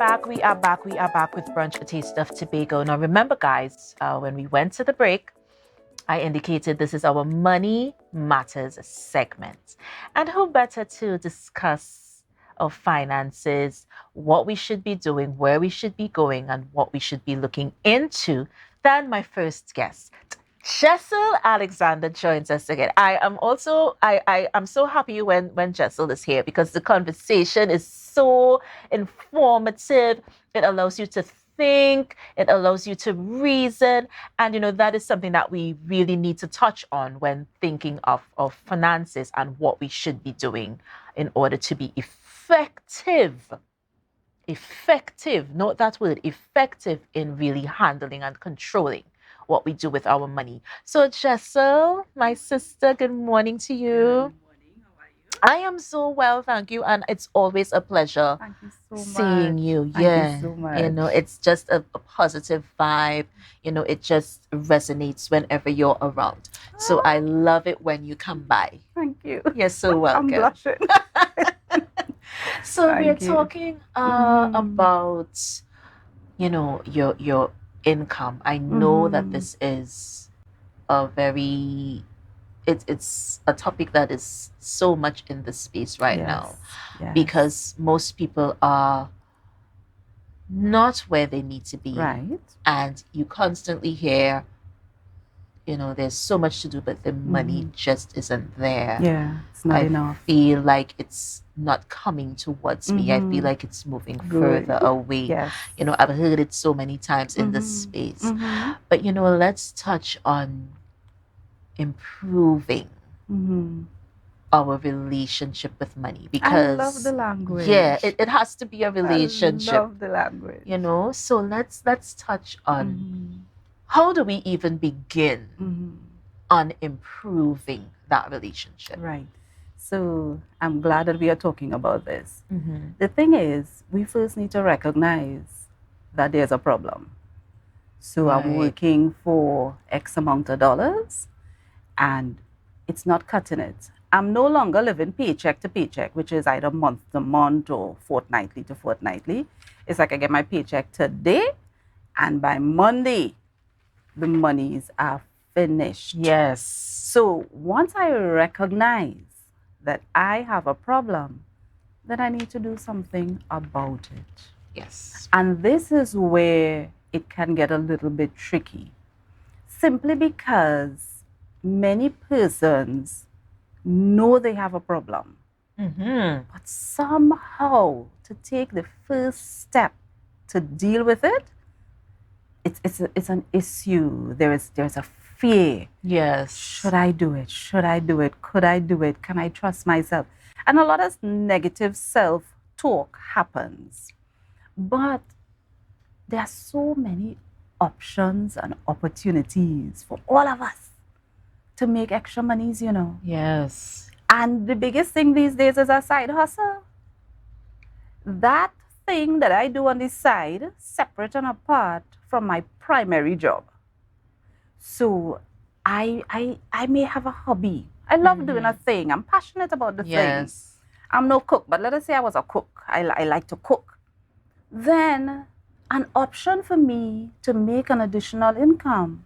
back. We are back with Brunch, a taste of Tobago. Now, remember, guys, when we went to the break, I indicated this is our Money Matters segment. And who better to discuss our finances, what we should be doing, where we should be going, and what we should be looking into than my first guest. Jessel Alexander joins us again. I am so happy when Jessel is here because the conversation is so informative. It allows you to think, it allows you to reason, and that is something that we really need to touch on when thinking of finances and what we should be doing in order to be effective, note that word, effective in really handling and controlling what we do with our money. So, Jessel, my sister, good morning to you. Good morning. How are you? I am so well, thank you. And it's always a pleasure Thank you so seeing much. you. Thank Yeah. you so much. It's just a positive vibe. It just resonates whenever you're around. So I love it when you come by. Thank you. You're so I'm welcome. blushing. So we're Thank you. talking about, your income. I know that this is a very it's a topic that is so much in the space right now Yes. because most people are not where they need to be. Right. And you constantly hear, there's so much to do, but the money just isn't there. Yeah, it's not I enough. feel like it's not coming towards me. I feel like it's moving further away. Yes. I've heard it so many times in this space. But, let's touch on improving our relationship with money, because I love the language. yeah, it has to be a relationship. I love the language. So let's touch on how do we even begin on improving that relationship. Right. So I'm glad that we are talking about this. The thing is, we first need to recognize that there's a problem. So I'm Right. working for X amount of dollars and it's not cutting it. I'm no longer living paycheck to paycheck, which is either month to month or fortnightly to fortnightly. It's like I get my paycheck today and by Monday, the monies are finished. Yes. So once I recognize that I have a problem, then I need to do something about it. Yes. And this is where it can get a little bit tricky, simply because many persons know they have a problem, but somehow to take the first step to deal with it, it's an issue. There's a fear. Yes. Should I do it? Should I do it? Could I do it? Can I trust myself? And a lot of negative self-talk happens. But there are so many options and opportunities for all of us to make extra monies, Yes. And the biggest thing these days is a side hustle. That thing that I do on the side, separate and apart from my primary job. So I may have a hobby. I love doing a thing. I'm passionate about the thing. Yes. I'm no cook, but let us say I was a cook. I like to cook. Then an option for me to make an additional income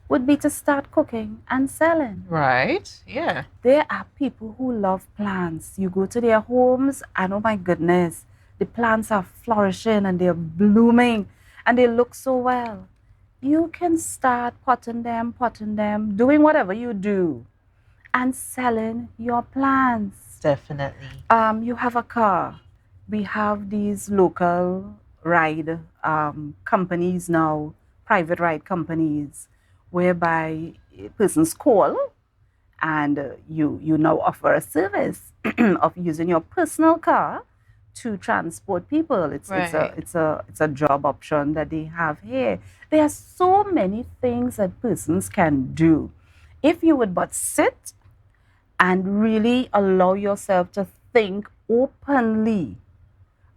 would be to start cooking and selling. Right. Yeah. There are people who love plants. You go to their homes and oh my goodness, the plants are flourishing and they're blooming and they look so well. You can start potting them, doing whatever you do and selling your plants. Definitely. You have a car. We have these local ride companies now, private ride companies, whereby persons call and you now offer a service of using your personal car to transport people. It's a job option that they have here. There are so many things that persons can do if you would but sit and really allow yourself to think openly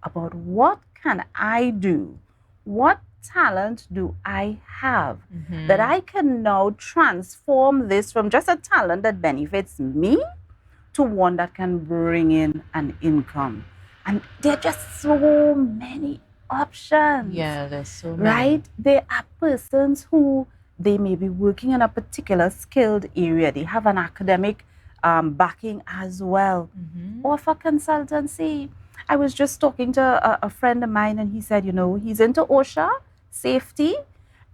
about what can I do, what talent do I have that I can now transform this from just a talent that benefits me to one that can bring in an income. And there are just so many options. Yeah, there's so many. Right? There are persons who they may be working in a particular skilled area. They have an academic backing as well. Mhm. Or for consultancy. I was just talking to a friend of mine, and he said, you know, he's into OSHA, safety,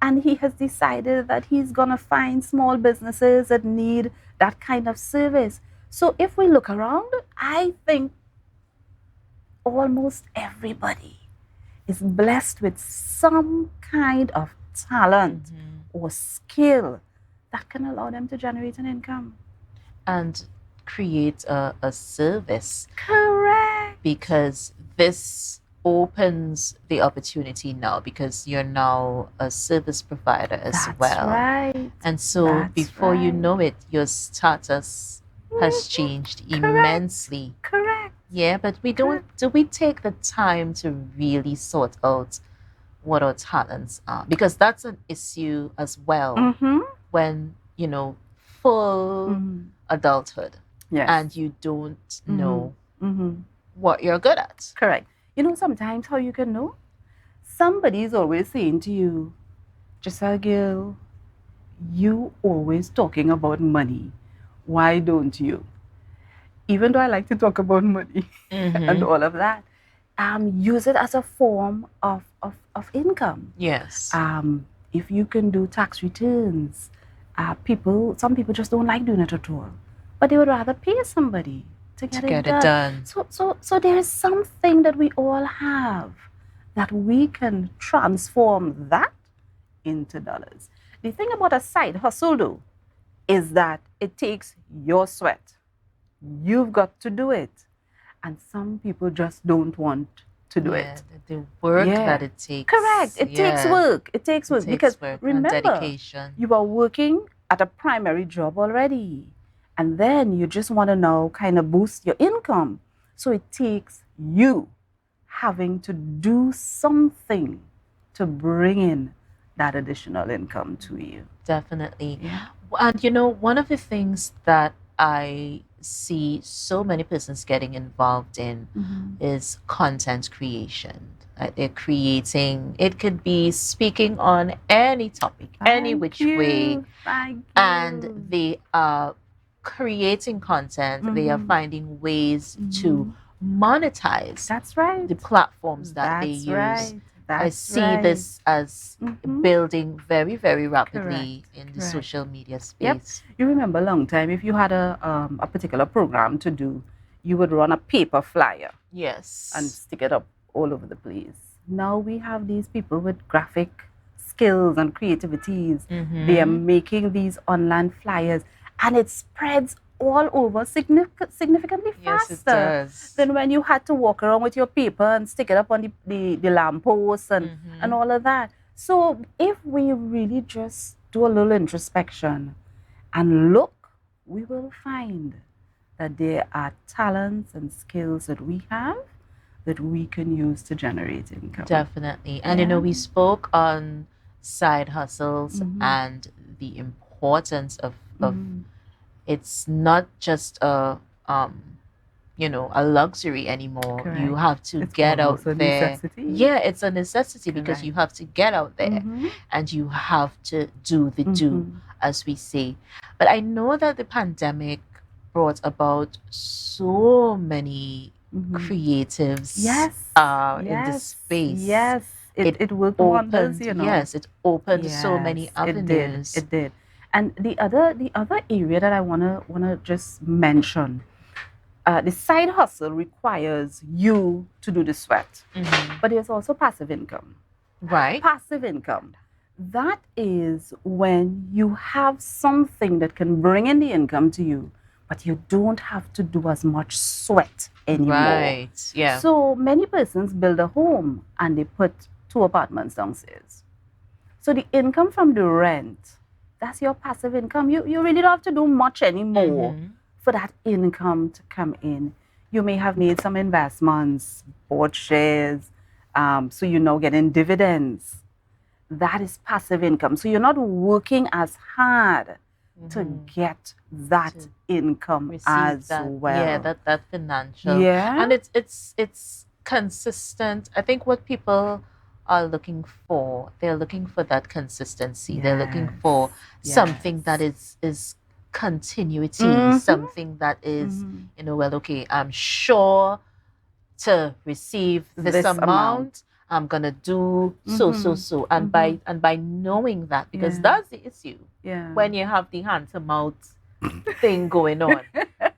and he has decided that he's going to find small businesses that need that kind of service. So if we look around, I think almost everybody is blessed with some kind of talent or skill that can allow them to generate an income. And create a service. Correct. Because this opens the opportunity now, because you're now a service provider as That's well. right. And so That's before you right. know it, your status has changed immensely. Correct. Yeah, but do we take the time to really sort out what our talents are? Because that's an issue as well Mm-hmm. when, full adulthood Yes. and you don't know Mm-hmm. what you're good at. Correct. You know, sometimes how you can know? Somebody's always saying to you, Jessel girl, you always talking about money. Why don't you? Even though I like to talk about money and all of that, use it as a form of income. Yes. If you can do tax returns, some people just don't like doing it at all, but they would rather pay somebody to get it done. So there is something that we all have that we can transform that into dollars. The thing about a side hustle, though, is that it takes your sweat. You've got to do it. And some people just don't want to do it. The work that it takes. Correct. It takes work. It takes work. Because remember, dedication. You are working at a primary job already. And then you just want to now kind of boost your income. So it takes you having to do something to bring in that additional income to you. Definitely. Yeah. And one of the things that I see so many persons getting involved in is content creation. They're creating, it could be speaking on any topic, any which way. And they are creating content. They are finding ways to monetize. That's right. The platforms that they use. I see this as building very, very rapidly in the social media space. Yep. You remember a long time, if you had a particular program to do, you would run a paper flyer. Yes. And stick it up all over the place. Now we have these people with graphic skills and creativities. They are making these online flyers, and it spreads all over significantly faster than when you had to walk around with your paper and stick it up on the lampposts and all of that. So if we really just do a little introspection and look, we will find that there are talents and skills that we have that we can use to generate income. Definitely. And we spoke on side hustles and the importance of it's not just a luxury anymore. Correct. You have to get out there. Necessity. Yeah, it's a necessity. Correct. Because you have to get out there and you have to do the do, as we say. But I know that the pandemic brought about so many creatives in this space. Yes, it worked wonders, Yes, it opened so many avenues. It did. And the other area that I wanna just mention, the side hustle requires you to do the sweat, but there's also passive income. Right. Passive income. That is when you have something that can bring in the income to you, but you don't have to do as much sweat anymore. Right. Yeah. So many persons build a home and they put 2 apartments downstairs. So the income from the rent, that's your passive income. You really don't have to do much anymore for that income to come in. You may have made some investments, bought shares, so you're now getting dividends. That is passive income. So you're not working as hard to get income as well. Yeah, that financial. Yeah. And it's consistent. I think what people are looking for, they're looking for that consistency. They're looking for something that is continuity, something that is, well, okay, I'm sure to receive this amount, I'm gonna do so. And by knowing that, because that's the issue. When you have the hand to mouth thing going on.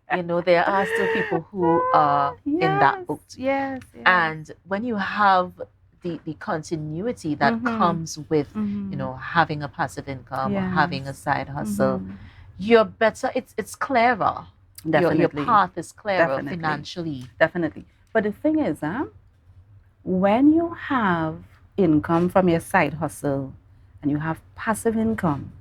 There are still people who are in that boat. Yes. And when you have the continuity that comes with, having a passive income or having a side hustle, you're better. It's clearer. Your path is clearer financially. Definitely. But the thing is, when you have income from your side hustle and you have passive income,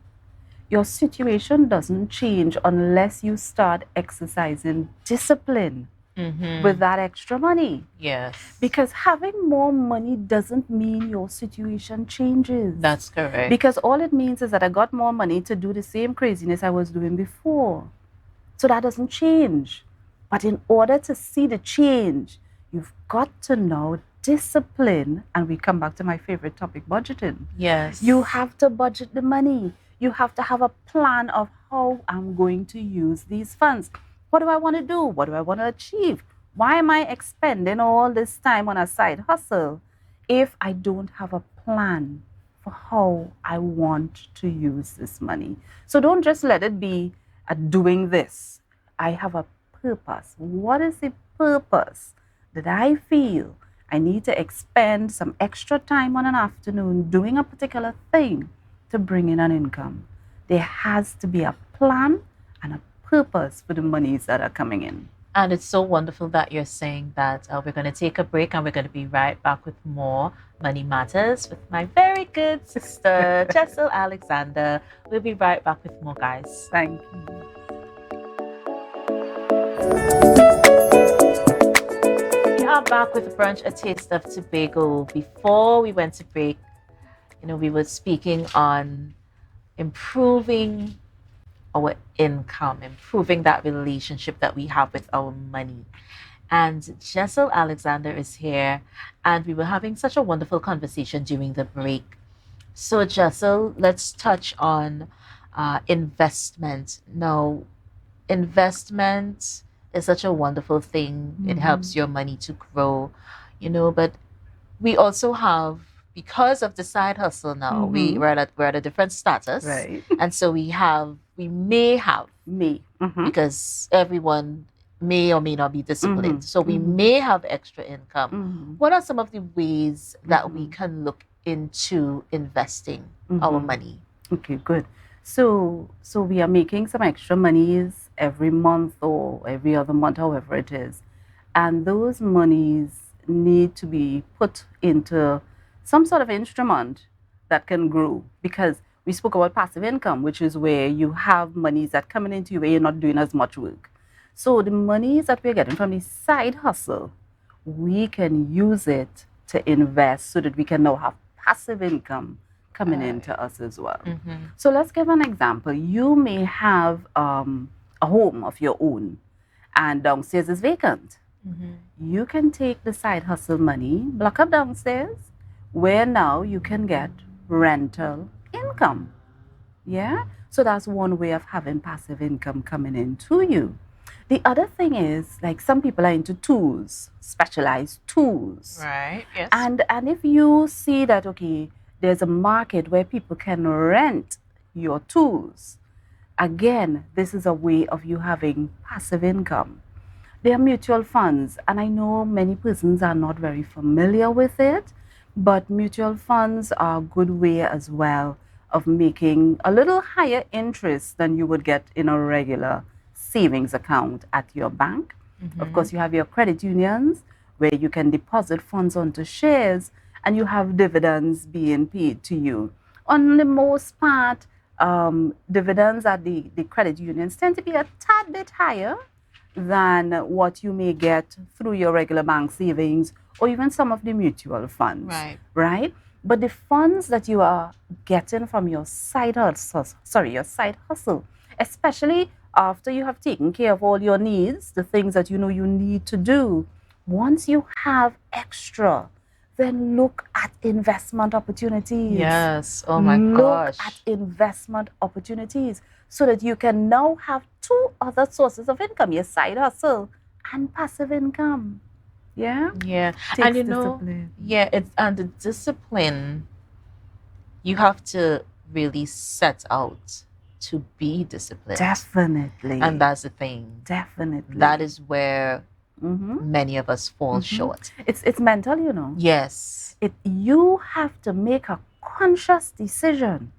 your situation doesn't change unless you start exercising discipline with that extra money. Yes. Because having more money doesn't mean your situation changes. That's correct. Because all it means is that I got more money to do the same craziness I was doing before. So that doesn't change. But in order to see the change, you've got to know discipline. And we come back to my favorite topic, budgeting. Yes. You have to budget the money. You have to have a plan of how I'm going to use these funds. What do I want to do? What do I want to achieve? Why am I expending all this time on a side hustle if I don't have a plan for how I want to use this money? So don't just let it be doing this. I have a purpose. What is the purpose that I feel I need to expend some extra time on an afternoon doing a particular thing to bring in an income? There has to be a plan and a purpose for the monies that are coming in. And it's so wonderful that you're saying that. We're going to take a break and we're going to be right back with more Money Matters with my very good sister, Jessel Alexander. We'll be right back with more, guys. Thank you. We are back with Brunch, a taste of Tobago. Before we went to break, we were speaking on improving our income, improving that relationship that we have with our money. And Jessel Alexander is here, and we were having such a wonderful conversation during the break. So Jessel, let's touch on investment. Now, investment is such a wonderful thing. It helps your money to grow, but we also have, because of the side hustle now, we're at a different status. Right. And so we may have, because everyone may or may not be disciplined. So we may have extra income. What are some of the ways that we can look into investing our money? Okay, good. So we are making some extra monies every month or every other month, however it is. And those monies need to be put into some sort of instrument that can grow, because we spoke about passive income, which is where you have monies that coming into you where you're not doing as much work. So the monies that we're getting from the side hustle, we can use it to invest so that we can now have passive income coming into us as well. So let's give an example. You may have a home of your own and downstairs is vacant. You can take the side hustle money, block up downstairs, where now you can get rental income. Yeah? So that's one way of having passive income coming into you. The other thing is, like, some people are into tools, specialized tools. Right, yes. And if you see that, okay, there's a market where people can rent your tools, again, this is a way of you having passive income. There are mutual funds, and I know many persons are not very familiar with it, but mutual funds are a good way as well of making a little higher interest than you would get in a regular savings account at your bank. Of course, you have your credit unions where you can deposit funds onto shares and you have dividends being paid to you. On the most part, dividends at the credit unions tend to be a tad bit higher than what you may get through your regular bank savings or even some of the mutual funds. Right? But the funds that you are getting from your side hustle, especially after you have taken care of all your needs, the things that you know you need to do, Once you have extra, then look at investment opportunities. Yes. Oh my Look at gosh. investment opportunities so that you can now have two other sources of income, your side hustle and passive income. Yeah? Yeah. And Takes you know, discipline. yeah, it's and the discipline, you have to really set out to be disciplined. Definitely. And that's the thing. Definitely. That is where Mm-hmm. many of us fall Mm-hmm. short. It's mental, you know. Yes. You have to make a conscious decision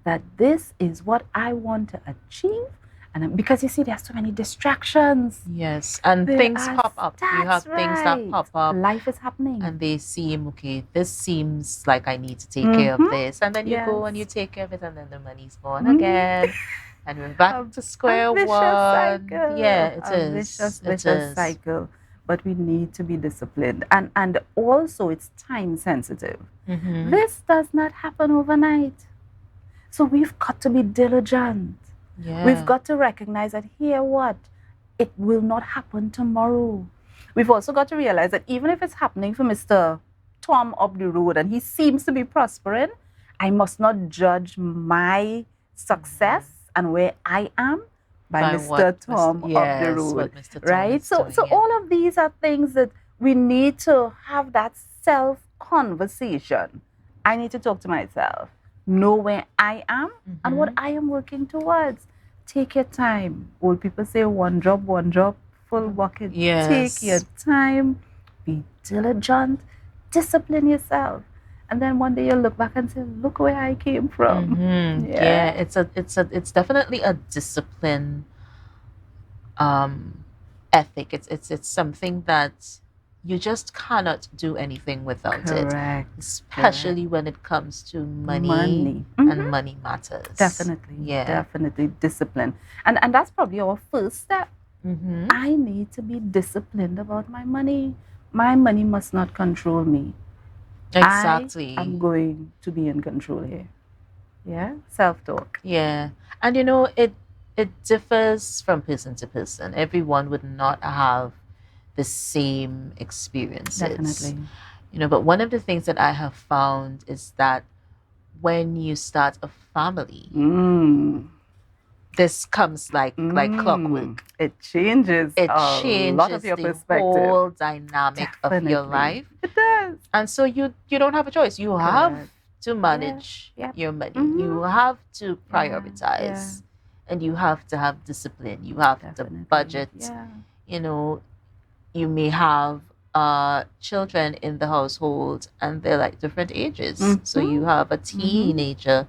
that this is what I want to achieve. And because you see, there's so many distractions. Yes. And There things are- pop up. You have That's things that right. pop up. Life is happening. And they seem, okay, this seems like I need to take care of this. And then you go and you take care of it, and then the money's gone again. And we're back to square a vicious one. cycle. Yeah, it a is. vicious cycle. But we need to be disciplined. And also, it's time sensitive. Mm-hmm. This does not happen overnight. So we've got to be diligent. Yeah. We've got to recognize that here what? It will not happen tomorrow. We've also got to realize that even if it's happening for Mr. Tom up the road and he seems to be prospering, I must not judge my success and where I am by Mr. Tom up the road. Right? So all of these are things that we need to have that self-conversation. I need to talk to myself, know where I am and what I am working towards. Take your time. Old people say one job, full bucket. Yes. Take your time, be diligent, discipline yourself. And then one day you'll look back and say, look where I came from. Mm-hmm. Yeah, it's definitely a discipline ethic. It's something that you just cannot do anything without it. Especially when it comes to money. And money matters. Definitely. Yeah. Definitely discipline. And that's probably our first step. Mm-hmm. I need to be disciplined about my money. My money must not control me. Exactly. I'm going to be in control here. Yeah. Self-talk. Yeah. And you know, it differs from person to person. Everyone would not have the same experiences. Definitely. You know, but one of the things that I have found is that when you start a family, this comes like clockwork. It changes a lot of your perspective. The whole dynamic of your life. It does. And so you don't have a choice. You have to manage your money. You have to prioritize. And you have to have discipline. You have to budget. You know, you may have children in the household and they're like different ages. So you have a teenager,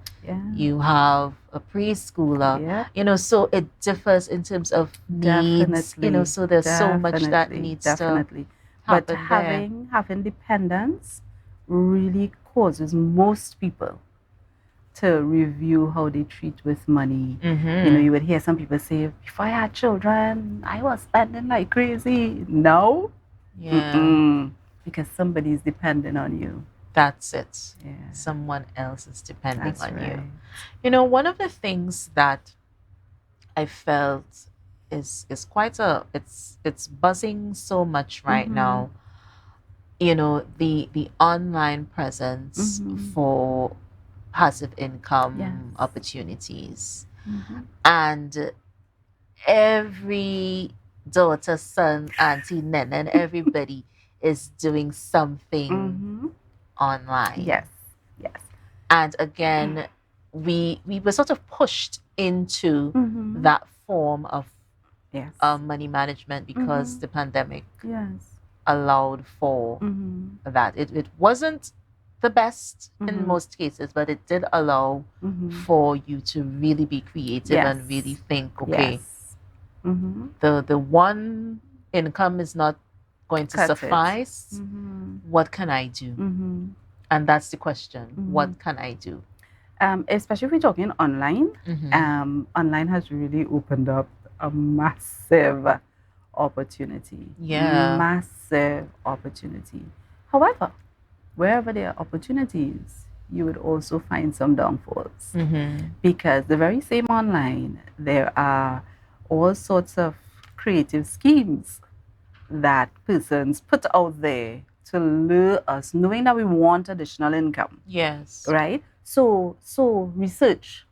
you have a preschooler, you know, so it differs in terms of needs, you know, so there's so much that needs to happen. But having dependence really causes most people to review how they treat with money. You know, you would hear some people say, before I had children, I was spending like crazy. No. Because somebody's depending on you. That's it. Someone else is depending on you. You know, one of the things that I felt is quite it's buzzing so much right now. You know, the online presence for passive income opportunities. And every daughter, son, auntie, nene, and everybody is doing something online. Yes. And again, we were sort of pushed into that form of money management because the pandemic allowed for that. It wasn't the best in most cases, but it did allow for you to really be creative and really think, okay, the one income is not going to suffice. What can I do? And that's the question. What can I do? Especially if we're talking online, online has really opened up a massive opportunity. Massive opportunity. However, wherever there are opportunities, you would also find some downfalls. Because the very same online, there are all sorts of creative schemes that persons put out there to lure us, knowing that we want additional income, Yes. right? So research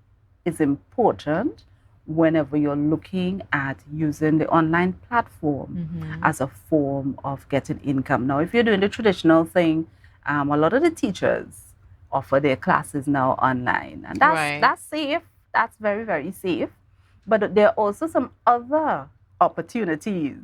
is important whenever you're looking at using the online platform as a form of getting income. Now, if you're doing the traditional thing, a lot of the teachers offer their classes now online, and that's safe. That's very, very safe. But there are also some other opportunities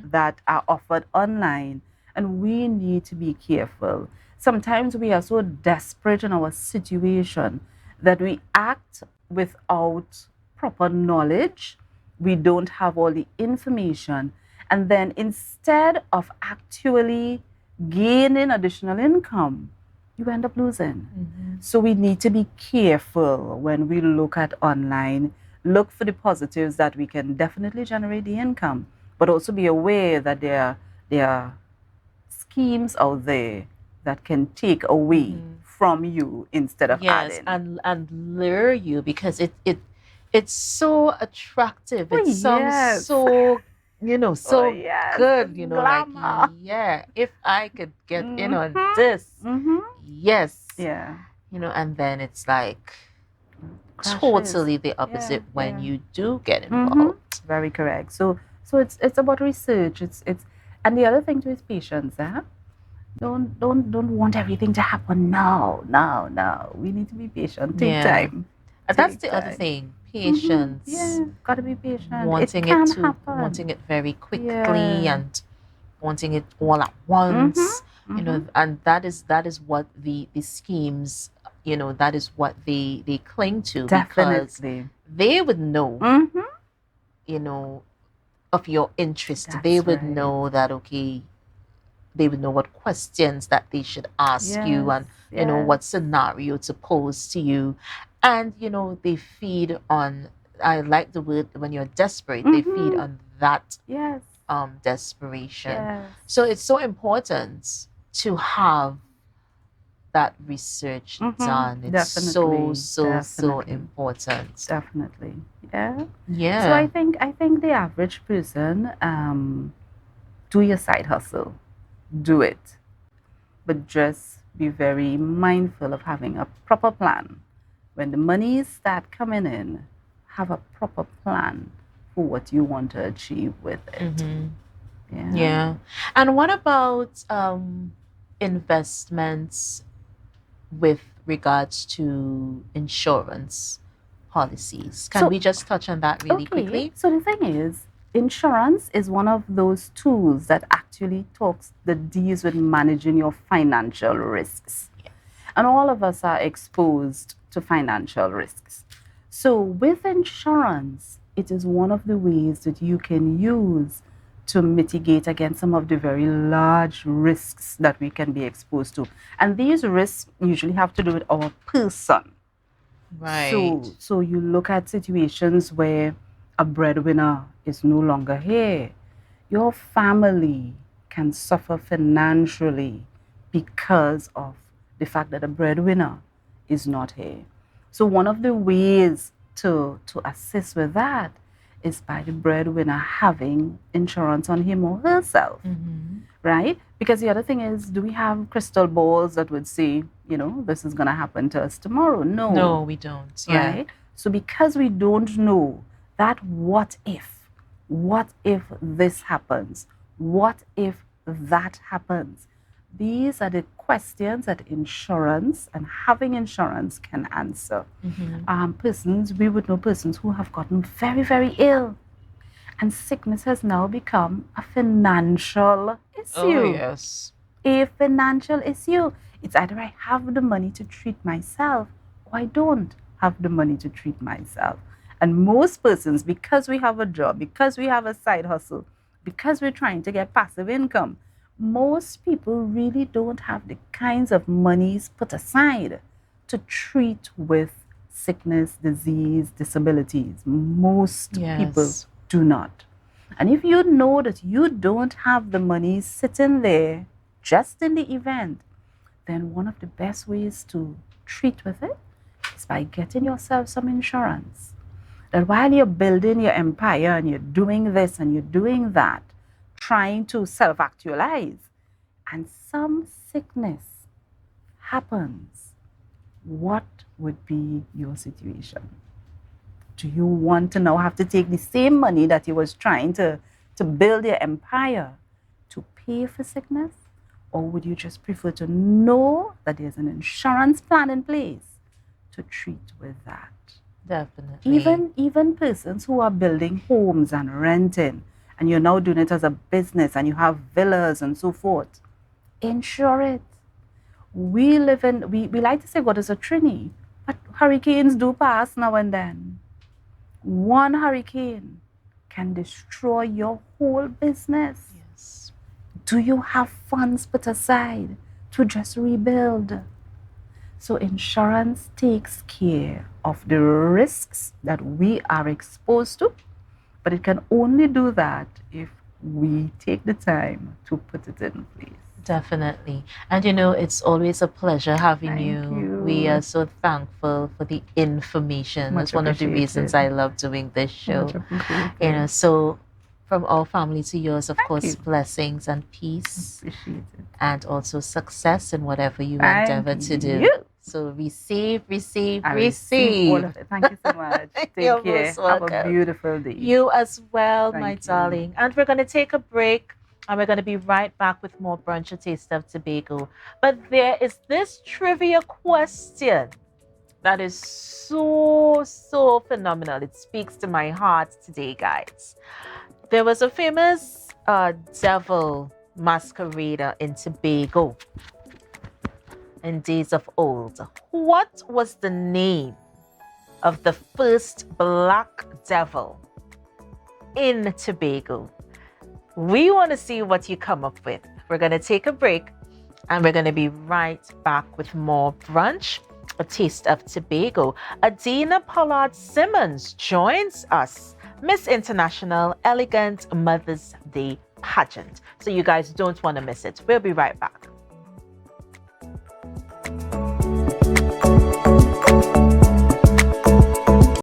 that are offered online, and we need to be careful. Sometimes we are so desperate in our situation that we act without proper knowledge. We don't have all the information. And then instead of actually gaining additional income, you end up losing. So we need to be careful when we look at online. Look for the positives that we can definitely generate the income, but also be aware that there are schemes out there that can take away from you instead of adding. and lure you because it's so attractive. Oh, It sounds yes. so so yes, good, the like glamour. yeah, if I could get in on this, yes, Yeah. and then it's like Crashes. totally the opposite Yeah, when yeah. you do get involved. Very correct. So it's about research. It's and the other thing too is patience. Don't want everything to happen now. No. We need to be patient. Take Yeah. time. And that's Take the other time. thing, patience. Yeah, gotta be patient. Wanting it can it to happen. wanting it very quickly Yeah. and wanting it all at once. And that is what the schemes, that is what they cling to because Definitely. they would know, of your interest. That's they would right. know that okay, they would know what questions that they should ask you and what scenario to pose to you. And they feed on, I like the word, when you're desperate, they feed on that Yes. desperation. Yes. So it's so important to have that research done. It's Definitely. so Definitely. important. Definitely. Yeah. Yeah. So I think the average person, do your side hustle. Do it. But just be very mindful of having a proper plan. When the monies start coming in, have a proper plan for what you want to achieve with it. Yeah. And what about investments with regards to insurance policies? Can we just touch on that really quickly? So the thing is, insurance is one of those tools that actually deals with managing your financial risks. And all of us are exposed to financial risks. So with insurance, it is one of the ways that you can use to mitigate against some of the very large risks that we can be exposed to. And these risks usually have to do with our person. Right. So you look at situations where a breadwinner is no longer here. Your family can suffer financially because of the fact that a breadwinner is not here. So one of the ways to assist with that is by the breadwinner having insurance on him or herself, right? Because the other thing is, do we have crystal balls that would say, this is going to happen to us tomorrow? No, we don't. Yeah. Right? So because we don't know that what if this happens? What if that happens? These are the questions that insurance and having insurance can answer. We would know persons who have gotten very, very ill. And sickness has now become a financial issue. Oh, yes. A financial issue. It's either I have the money to treat myself or I don't have the money to treat myself. And most persons, because we have a job, because we have a side hustle, because we're trying to get passive income, most people really don't have the kinds of monies put aside to treat with sickness, disease, disabilities. Most people do not. And if you know that you don't have the money sitting there just in the event, then one of the best ways to treat with it is by getting yourself some insurance. That while you're building your empire and you're doing this and you're doing that, trying to self-actualize, and some sickness happens, what would be your situation? Do you want to now have to take the same money that you was trying to build your empire to pay for sickness? Or would you just prefer to know that there's an insurance plan in place to treat with that? Definitely. Even persons who are building homes and renting, and you're now doing it as a business and you have villas and so forth, insure it. We like to say God is a Trinity, but hurricanes do pass now and then. One hurricane can destroy your whole business. Yes. Do you have funds put aside to just rebuild? So insurance takes care of the risks that we are exposed to, but it can only do that if we take the time to put it in place. Definitely. And it's always a pleasure having Thank you. We are so thankful for the information. Much That's one of the reasons I love doing this show. Much appreciated. So from our family to yours, of course, you. blessings and peace. Appreciate it. And also success in whatever you Thank endeavor to do. you. So receive. I receive all of it. Thank you so much. Take You're care. most Have a welcome. beautiful day. You as well, my Thank you. darling. And we're going to take a break. And we're going to be right back with more Brunch, a Taste of Tobago. But there is this trivia question that is so phenomenal. It speaks to my heart today, guys. There was a famous devil masquerader in Tobago in days of old. What was the name of the first black devil in Tobago? We want to see what you come up with. We're going to take a break and we're going to be right back with more Brunch, a Taste of Tobago. Adina Pollard Simmons joins us, Miss International Elegant Mother's Day Pageant. So you guys don't want to miss it. We'll be right back.